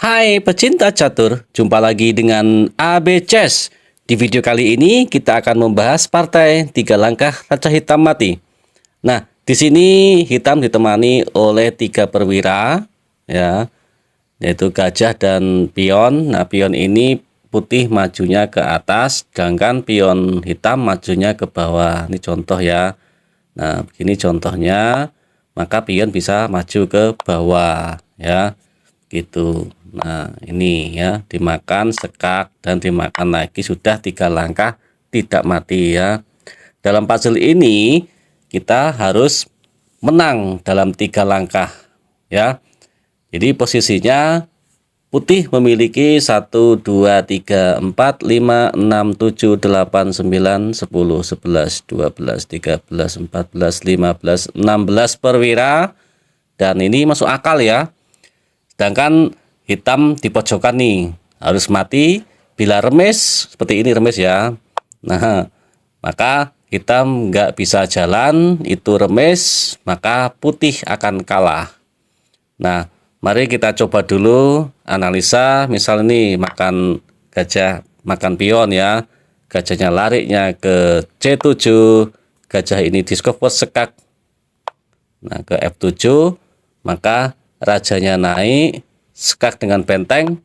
Hai pecinta catur, jumpa lagi dengan AB Chess. Di video kali ini kita akan membahas partai 3 langkah raja hitam mati. Nah, di sini hitam ditemani oleh 3 perwira, ya, yaitu gajah dan pion. Nah, pion ini putih majunya ke atas, sedangkan pion hitam majunya ke bawah. Ini contoh ya. Nah, begini contohnya, maka pion bisa maju ke bawah, ya, gitu. Nah, ini ya, dimakan, sekak, dan dimakan lagi. Sudah 3 langkah tidak mati ya. Dalam puzzle ini kita harus menang dalam 3 langkah ya. Jadi posisinya putih memiliki 1, 2, 3, 4, 5, 6, 7, 8, 9, 10, 11, 12, 13, 14, 15, 16 perwira. Dan ini masuk akal ya. Sedangkan hitam di pojokan nih harus mati bila remis seperti ini, remis ya. Nah, maka hitam nggak bisa jalan, itu remis, maka putih akan kalah. Nah, mari kita coba dulu analisa. Misal ini makan gajah, makan pion ya. Gajahnya larinya ke C7, gajah ini discover sekak. Nah, ke F7, maka rajanya naik, sekak dengan benteng,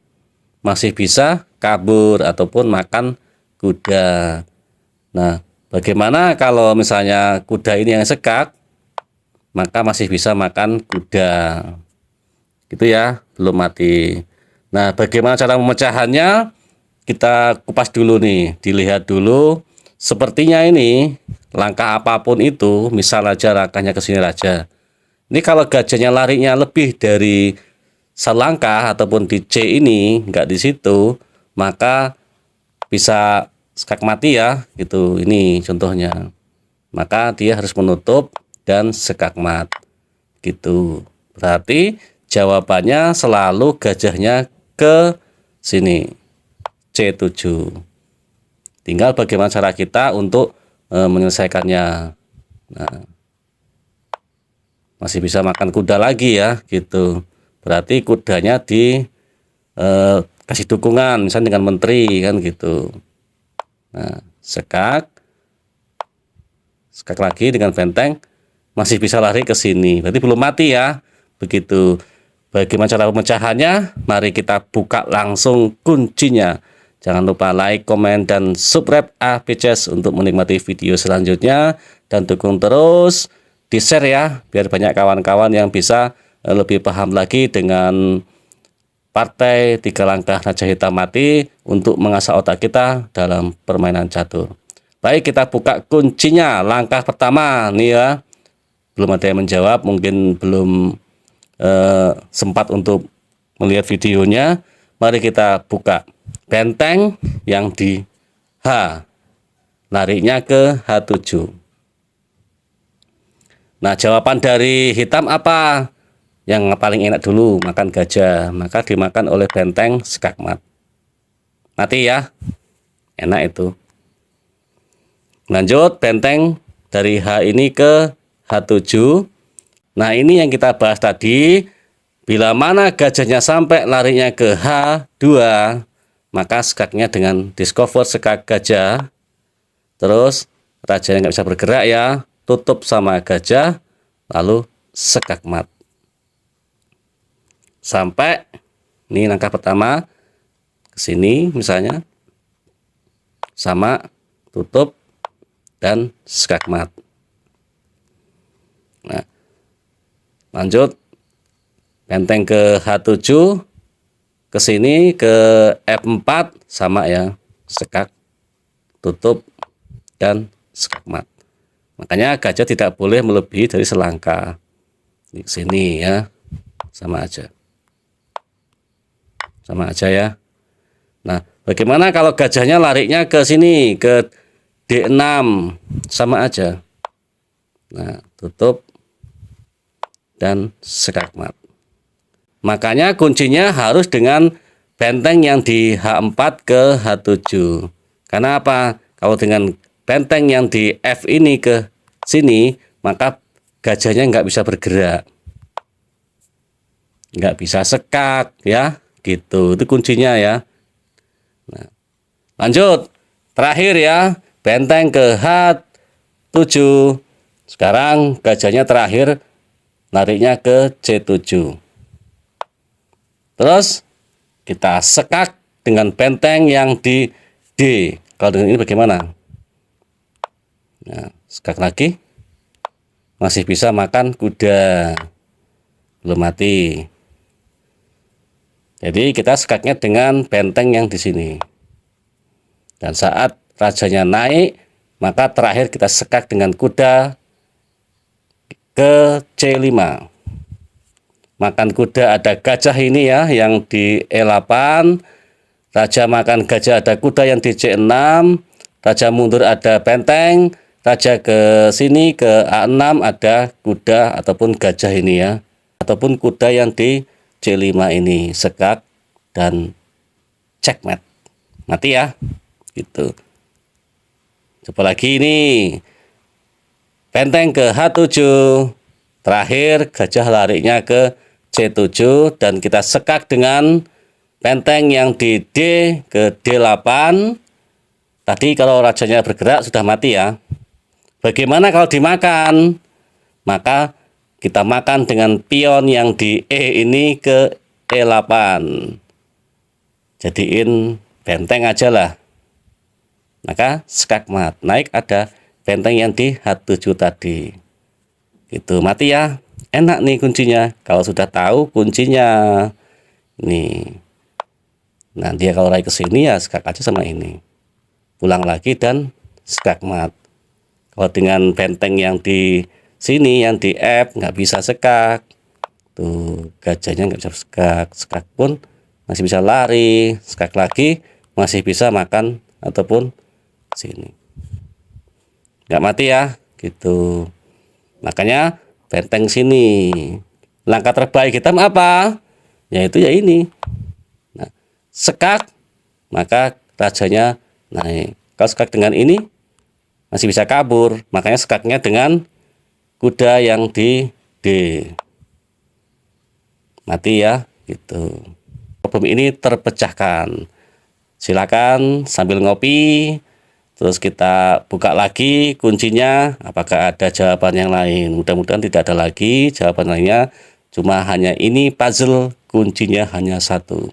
masih bisa kabur ataupun makan kuda. Nah, bagaimana kalau misalnya kuda ini yang sekak, maka masih bisa makan kuda. Gitu ya, belum mati. Nah, bagaimana cara pemecahannya? Kita kupas dulu nih, dilihat dulu. Sepertinya ini, langkah apapun itu, misal aja langkahnya ke sini raja. Ini kalau gajahnya larinya lebih dari selangkah ataupun di C ini nggak di situ, maka bisa skak mati ya, gitu. Ini contohnya. Maka dia harus menutup dan skak mat. Gitu. Berarti jawabannya selalu gajahnya ke sini, C7. Tinggal bagaimana cara kita untuk menyelesaikannya. Nah, masih bisa makan kuda lagi ya, gitu. Berarti kudanya kasih dukungan, misalnya dengan menteri kan gitu. Nah, sekak lagi dengan benteng, masih bisa lari ke sini. Berarti belum mati ya. Begitu. Bagaimana cara pemecahannya? Mari kita buka langsung kuncinya. Jangan lupa like, komen, dan subscribe AB Chess untuk menikmati video selanjutnya. Dan dukung terus, di-share ya, biar banyak kawan-kawan yang bisa lebih paham lagi dengan partai 3 langkah raja hitam mati untuk mengasah otak kita dalam permainan catur. Baik, kita buka kuncinya. Langkah pertama nih ya. Belum ada yang menjawab, mungkin belum sempat untuk melihat videonya. Mari kita buka. Benteng yang di H, larinya ke H7. Nah, jawaban dari hitam apa? Yang paling enak dulu, makan gajah. Maka dimakan oleh benteng skak mat. Mati ya. Enak itu. Lanjut, benteng dari H ini ke H7. Nah, ini yang kita bahas tadi. Bila mana gajahnya sampai larinya ke H2, maka skaknya dengan discover skak gajah. Terus rajanya nggak bisa bergerak ya. Tutup sama gajah, lalu skak mat. Sampai ini langkah pertama ke sini misalnya, sama tutup dan skak mat. Nah, lanjut benteng ke H7, ke sini ke F4 sama ya, sekak, tutup dan skak mat. Makanya gajah tidak boleh melebihi dari selangkah. Di sini ya, sama aja. Sama aja ya. Nah, bagaimana kalau gajahnya larinya ke sini, ke D6, sama aja. Nah, tutup dan skak mat. Makanya kuncinya harus dengan benteng yang di H4 ke H7. Karena apa? Kalau dengan benteng yang di F ini ke sini, maka gajahnya nggak bisa bergerak. Nggak bisa sekak ya. gitu. Itu kuncinya ya. Nah, lanjut. Terakhir ya, benteng ke H7. Sekarang gajahnya terakhir nariknya ke C7. Terus kita sekak dengan benteng yang di D. Kalau dengan ini bagaimana? Nah, sekak lagi. Masih bisa makan kuda. Belum mati. Jadi kita sekaknya dengan benteng yang di sini. Dan saat rajanya naik, maka terakhir kita sekak dengan kuda ke C5. Makan kuda ada gajah ini ya, yang di E8. Raja makan gajah ada kuda yang di C6. Raja mundur ada benteng. Raja ke sini ke A6 ada kuda ataupun gajah ini ya. Ataupun kuda yang di C5 ini. Sekak dan checkmate. Mati ya. Gitu. Coba lagi ini. Benteng ke H7. Terakhir gajah lariknya ke C7 dan kita sekak dengan benteng yang di D ke D8. Tadi kalau rajanya bergerak sudah mati ya. Bagaimana kalau dimakan? Maka kita makan dengan pion yang di E ini ke E8. Jadiin benteng aja lah. Maka sekak mat. Naik ada benteng yang di H7 tadi. Gitu, mati ya. Enak nih kuncinya. Kalau sudah tahu kuncinya. Nih. Nah, dia kalau naik ke sini ya sekak aja sama ini. Pulang lagi dan sekak mat. Kalau dengan benteng yang di sini, yang di F, nggak bisa sekak. Tuh, gajahnya nggak bisa sekak. Sekak pun masih bisa lari. Sekak lagi masih bisa makan ataupun sini. Nggak mati ya. Gitu. Makanya benteng sini. Langkah terbaik kita apa? Yaitu ya ini. Nah, sekak, maka rajanya naik. Kalau sekak dengan ini, masih bisa kabur. Makanya sekaknya dengan kuda yang di D. Mati ya. Gitu. Problem ini terpecahkan. Silakan sambil ngopi. Terus kita buka lagi kuncinya, apakah ada jawaban yang lain. Mudah-mudahan tidak ada lagi jawaban lainnya. Cuma hanya ini puzzle, kuncinya hanya satu.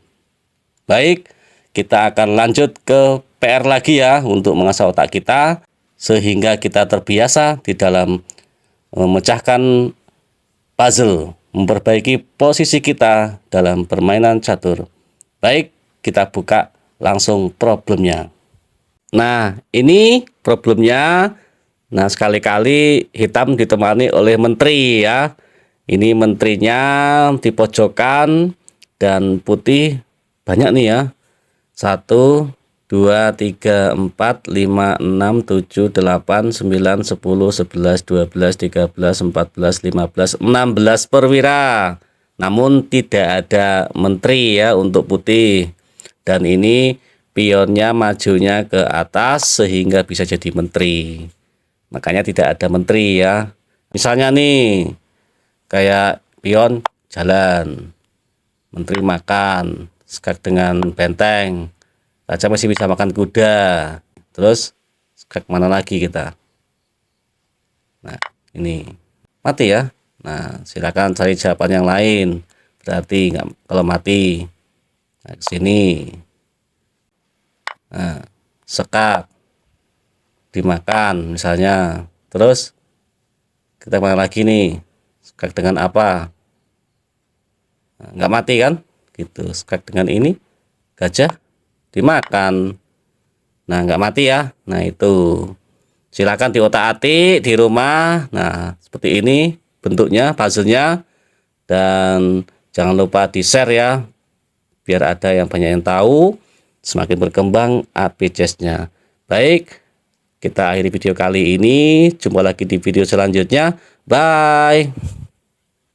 Baik, kita akan lanjut ke PR lagi ya, untuk mengasah otak kita. Sehingga kita terbiasa di dalam memecahkan puzzle. Memperbaiki posisi kita dalam permainan catur. Baik, kita buka langsung problemnya. Nah, ini problemnya. Nah, sekali-kali hitam ditemani oleh menteri ya. Ini menterinya di pojokan dan putih banyak nih ya. 1, 2, 3, 4, 5, 6, 7, 8, 9, 10, 11, 12, 13, 14, 15, 16 perwira. Namun tidak ada menteri ya untuk putih. Dan ini pionnya majunya ke atas sehingga bisa jadi menteri. Makanya tidak ada menteri ya. Misalnya nih, kayak pion jalan, menteri makan, sekak dengan benteng, raja masih bisa makan kuda. Terus sekak mana lagi kita? Nah, ini mati ya. Nah, silakan cari jawaban yang lain. Berarti nggak, kalau mati. Nah, ke sini. Nah, sekak dimakan misalnya. Terus kita makan lagi nih, sekak dengan apa? Nah, nggak mati kan gitu. Sekak dengan ini, gajah dimakan. Nah, nggak mati ya. Nah, itu silakan diotak-atik di rumah. Nah, seperti ini bentuknya, puzzle-nya. Dan jangan lupa di share ya, biar ada yang banyak yang tahu. Semakin berkembang AP Chess-nya. Baik, kita akhiri video kali ini. Jumpa lagi di video selanjutnya. Bye.